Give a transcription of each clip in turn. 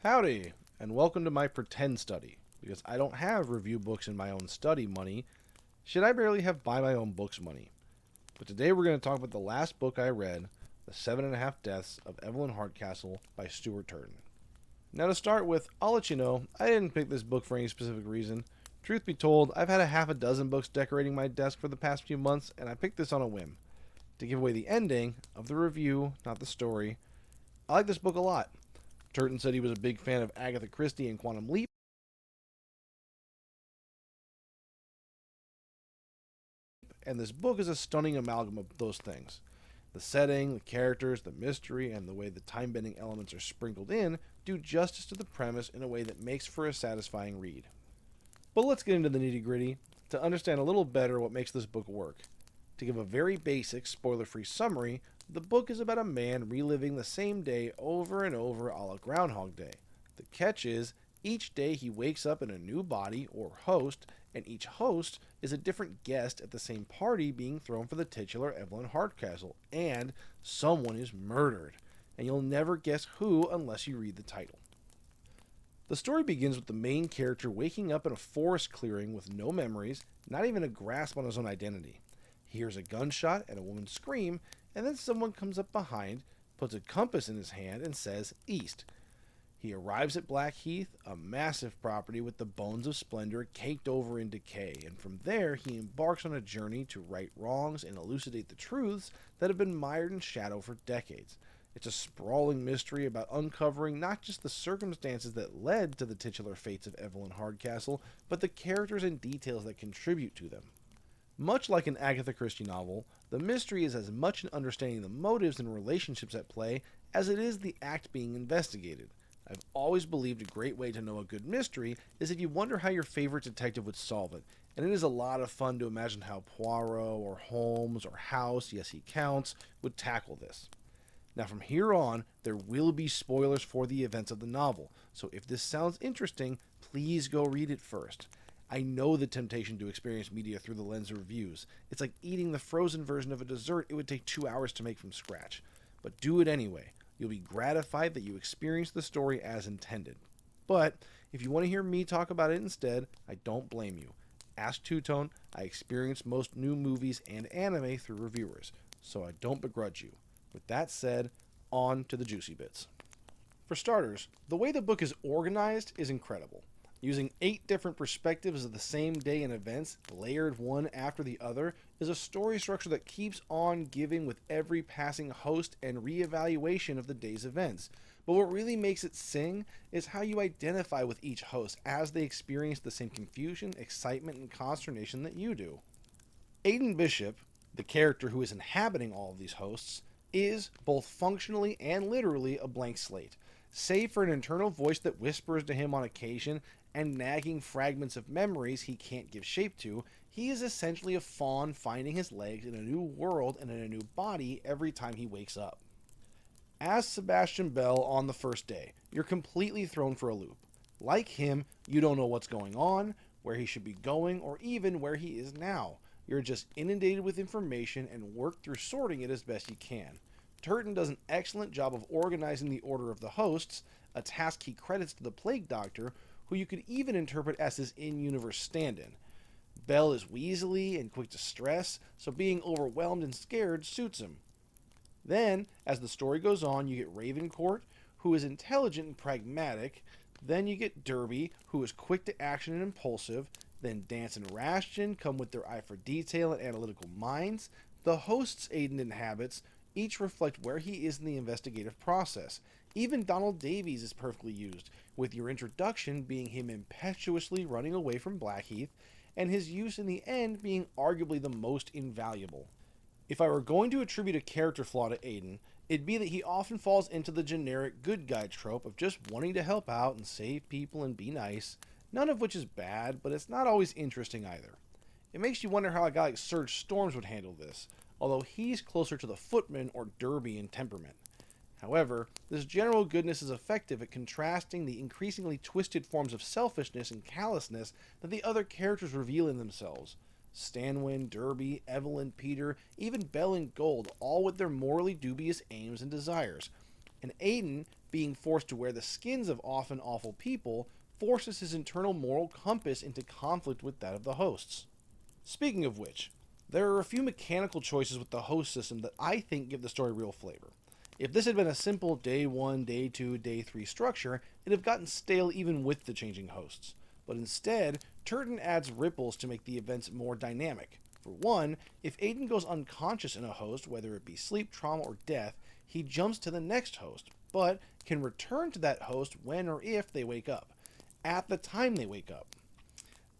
Howdy, and welcome to my pretend study. Because I don't have review books in my own study money, should I barely have buy my own books money. But today we're going to talk about the last book I read, The Seven and a Half Deaths of Evelyn Hardcastle by Stuart Turton. Now to start with, I'll let you know, I didn't pick this book for any specific reason. Truth be told, I've had a half a dozen books decorating my desk for the past few months, and I picked this on a whim. To give away the ending of the review, not the story, I like this book a lot. Turton said he was a big fan of Agatha Christie and Quantum Leap, and this book is a stunning amalgam of those things. The setting, the characters, the mystery, and the way the time bending elements are sprinkled in do justice to the premise in a way that makes for a satisfying read. But let's get into the nitty gritty to understand a little better what makes this book work. To give a very basic, spoiler free summary, the book is about a man reliving the same day over and over a la Groundhog Day. The catch is, each day he wakes up in a new body or host, and each host is a different guest at the same party being thrown for the titular Evelyn Hardcastle, and someone is murdered. And you'll never guess who unless you read the title. The story begins with the main character waking up in a forest clearing with no memories, not even a grasp on his own identity. He hears a gunshot and a woman scream, and then someone comes up behind, puts a compass in his hand, and says east. He arrives at Blackheath, a massive property with the bones of splendor caked over in decay, and from there he embarks on a journey to right wrongs and elucidate the truths that have been mired in shadow for decades. It's a sprawling mystery about uncovering not just the circumstances that led to the titular fates of Evelyn Hardcastle, but the characters and details that contribute to them. Much like an Agatha Christie novel, the mystery is as much in understanding the motives and relationships at play as it is the act being investigated. I've always believed a great way to know a good mystery is if you wonder how your favorite detective would solve it, and it is a lot of fun to imagine how Poirot or Holmes or House, yes he counts, would tackle this. Now from here on, there will be spoilers for the events of the novel, so if this sounds interesting, please go read it first. I know the temptation to experience media through the lens of reviews. It's like eating the frozen version of a dessert it would take 2 hours to make from scratch. But do it anyway. You'll be gratified that you experienced the story as intended. But if you want to hear me talk about it instead, I don't blame you. Ask Two Tone, I experience most new movies and anime through reviewers, so I don't begrudge you. With that said, on to the juicy bits. For starters, the way the book is organized is incredible. Using 8 different perspectives of the same day and events, layered one after the other, is a story structure that keeps on giving with every passing host and reevaluation of the day's events. But what really makes it sing is how you identify with each host as they experience the same confusion, excitement, and consternation that you do. Aidan Bishop, the character who is inhabiting all of these hosts, is, both functionally and literally, a blank slate. Save for an internal voice that whispers to him on occasion and nagging fragments of memories he can't give shape to, he is essentially a fawn finding his legs in a new world and in a new body every time he wakes up. As Sebastian Bell on the first day, you're completely thrown for a loop. Like him, you don't know what's going on, where he should be going, or even where he is now. You're just inundated with information and work through sorting it as best you can. Turton does an excellent job of organizing the order of the hosts, a task he credits to the Plague Doctor, who you could even interpret as his in-universe stand-in. Bell is weaselly and quick to stress, so being overwhelmed and scared suits him. Then, as the story goes on, you get Ravencourt, who is intelligent and pragmatic. Then you get Derby, who is quick to action and impulsive. Then Dance and Rashton come with their eye for detail and analytical minds. The hosts Aidan inhabits each reflect where he is in the investigative process. Even Donald Davies is perfectly used, with your introduction being him impetuously running away from Blackheath, and his use in the end being arguably the most invaluable. If I were going to attribute a character flaw to Aidan, it'd be that he often falls into the generic good guy trope of just wanting to help out and save people and be nice, none of which is bad, but it's not always interesting either. It makes you wonder how a guy like Serge Storms would handle this, although he's closer to the Footman or Derby in temperament. However, this general goodness is effective at contrasting the increasingly twisted forms of selfishness and callousness that the other characters reveal in themselves. Stanwin, Derby, Evelyn, Peter, even Bell and Gold, all with their morally dubious aims and desires. And Aidan Being forced to wear the skins of often awful people forces his internal moral compass into conflict with that of the hosts. Speaking of which, there are a few mechanical choices with the host system that I think give the story real flavor. If this had been a simple day 1, day 2, day 3 structure, it'd have gotten stale even with the changing hosts. But instead, Turton adds ripples to make the events more dynamic. For one, if Aiden goes unconscious in a host, whether it be sleep, trauma, or death, he jumps to the next host, but can return to that host when or if they wake up, at the time they wake up.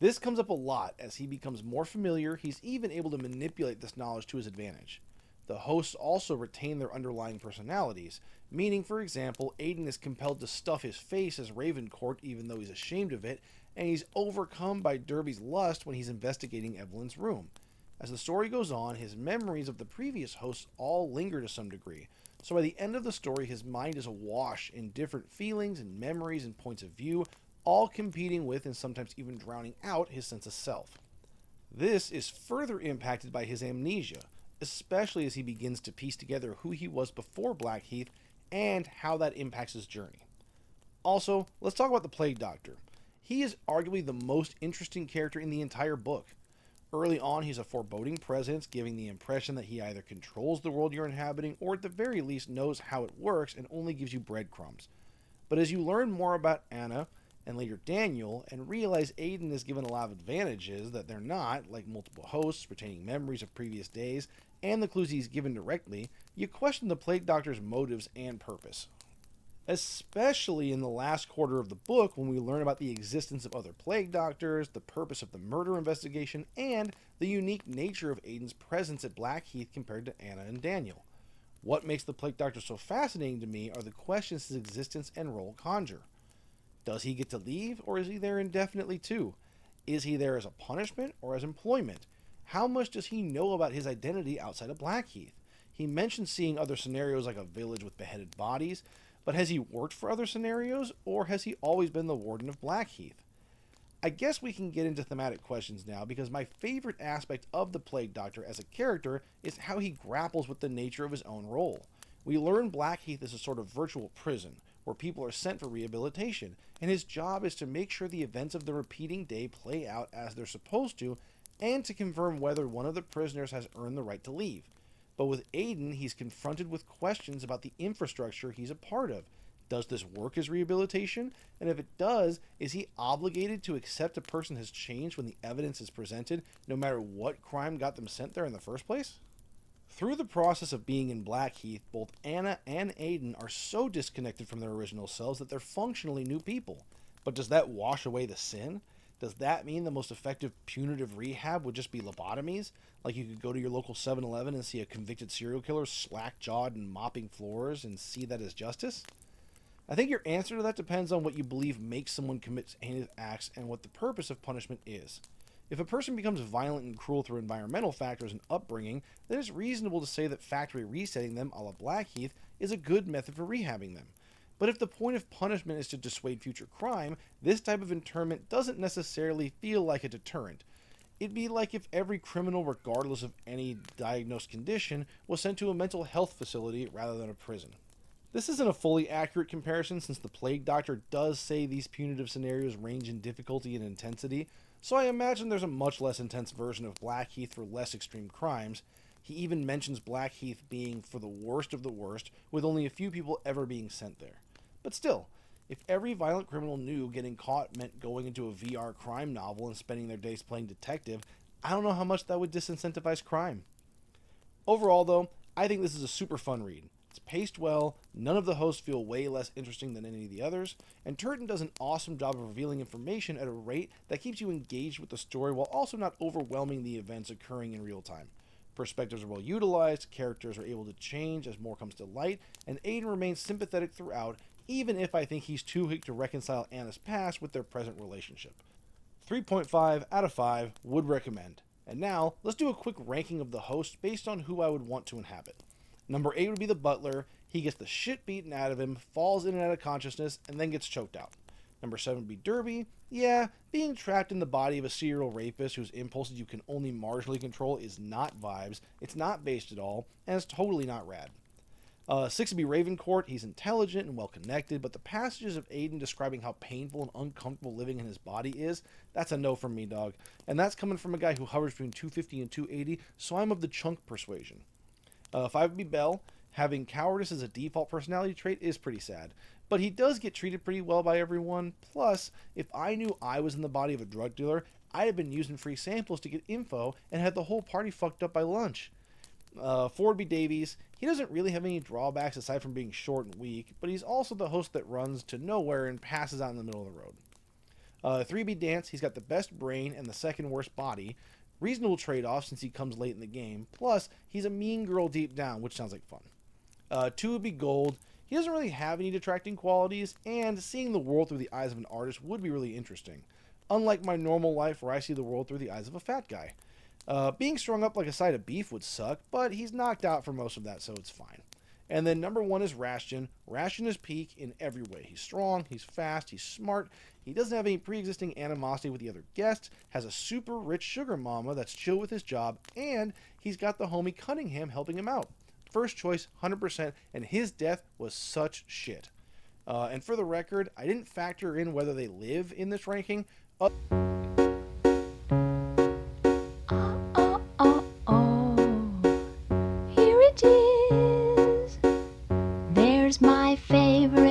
This comes up a lot as he becomes more familiar. He's even able to manipulate this knowledge to his advantage. The hosts also retain their underlying personalities, meaning, for example, Aiden is compelled to stuff his face as Ravencourt even though he's ashamed of it, and he's overcome by Derby's lust when he's investigating Evelyn's room. As the story goes on, his memories of the previous hosts all linger to some degree, so by the end of the story his mind is awash in different feelings and memories and points of view, all competing with and sometimes even drowning out his sense of self. This is further impacted by his amnesia, especially as he begins to piece together who he was before Blackheath and how that impacts his journey. Also, let's talk about the Plague Doctor. He is arguably the most interesting character in the entire book. Early on, he's a foreboding presence, giving the impression that he either controls the world you're inhabiting or at the very least knows how it works and only gives you breadcrumbs. But as you learn more about Anna, and later Daniel, and realize Aiden is given a lot of advantages that they're not, like multiple hosts, retaining memories of previous days, and the clues he's given directly, you question the Plague Doctor's motives and purpose. Especially in the last quarter of the book when we learn about the existence of other Plague Doctors, the purpose of the murder investigation, and the unique nature of Aiden's presence at Blackheath compared to Anna and Daniel. What makes the Plague Doctor so fascinating to me are the questions his existence and role conjure. Does he get to leave, or is he there indefinitely too? Is he there as a punishment or as employment? How much does he know about his identity outside of Blackheath? He mentions seeing other scenarios like a village with beheaded bodies, but has he worked for other scenarios, or has he always been the warden of Blackheath? I guess we can get into thematic questions now, because my favorite aspect of the Plague Doctor as a character is how he grapples with the nature of his own role. We learn Blackheath is a sort of virtual prison, where people are sent for rehabilitation, and his job is to make sure the events of the repeating day play out as they're supposed to, and to confirm whether one of the prisoners has earned the right to leave. But with Aiden, he's confronted with questions about the infrastructure he's a part of. Does this work as rehabilitation? And if it does, is he obligated to accept a person has changed when the evidence is presented, no matter what crime got them sent there in the first place? Through the process of being in Blackheath, both Anna and Aiden are so disconnected from their original selves that they're functionally new people. But does that wash away the sin? Does that mean the most effective punitive rehab would just be lobotomies? Like you could go to your local 7-Eleven and see a convicted serial killer slack-jawed and mopping floors and see that as justice? I think your answer to that depends on what you believe makes someone commit heinous acts and what the purpose of punishment is. If a person becomes violent and cruel through environmental factors and upbringing, then it's reasonable to say that factory resetting them, a la Blackheath, is a good method for rehabbing them. But if the point of punishment is to dissuade future crime, this type of internment doesn't necessarily feel like a deterrent. It'd be like if every criminal, regardless of any diagnosed condition, was sent to a mental health facility rather than a prison. This isn't a fully accurate comparison, since the Plague Doctor does say these punitive scenarios range in difficulty and intensity, so I imagine there's a much less intense version of Blackheath for less extreme crimes. He even mentions Blackheath being for the worst of the worst, with only a few people ever being sent there. But still, if every violent criminal knew getting caught meant going into a VR crime novel and spending their days playing detective, I don't know how much that would disincentivize crime. Overall, though, I think this is a super fun read. It's paced well, none of the hosts feel way less interesting than any of the others, and Turton does an awesome job of revealing information at a rate that keeps you engaged with the story while also not overwhelming the events occurring in real time. Perspectives are well utilized, characters are able to change as more comes to light, and Aiden remains sympathetic throughout, even if I think he's too weak to reconcile Anna's past with their present relationship. 3.5 out of 5 would recommend. And now, let's do a quick ranking of the hosts based on who I would want to inhabit. Number 8 would be the butler. He gets the shit beaten out of him, falls in and out of consciousness, and then gets choked out. Number 7 would be Derby. Yeah, being trapped in the body of a serial rapist whose impulses you can only marginally control is not vibes, it's not based at all, and it's totally not rad. Six would be Ravencourt. He's intelligent and well connected, but the passages of Aiden describing how painful and uncomfortable living in his body is, that's a no from me, dog. And that's coming from a guy who hovers between 250 and 280, so I'm of the chunk persuasion. Five would be Bell. Having cowardice as a default personality trait is pretty sad, but he does get treated pretty well by everyone. Plus, if I knew I was in the body of a drug dealer, I'd have been using free samples to get info and had the whole party fucked up by lunch. Four would be Davies. He doesn't really have any drawbacks aside from being short and weak, but he's also the host that runs to nowhere and passes out in the middle of the road. Three would be Dance. He's got the best brain and the second worst body. Reasonable trade-off since he comes late in the game. Plus, he's a mean girl deep down, which sounds like fun. Two would be Gold. He doesn't really have any detracting qualities, and seeing the world through the eyes of an artist would be really interesting. Unlike my normal life where I see the world through the eyes of a fat guy. Being strung up like a side of beef would suck, but he's knocked out for most of that, so it's fine. And then number one is Rashton. Rashton is peak in every way. He's strong, he's fast, he's smart, he doesn't have any pre-existing animosity with the other guests, has a super rich sugar mama that's chill with his job, and he's got the homie Cunningham helping him out. First choice, 100%, and his death was such shit. And for the record, I didn't factor in whether they live in this ranking. Here it is. There's my favorite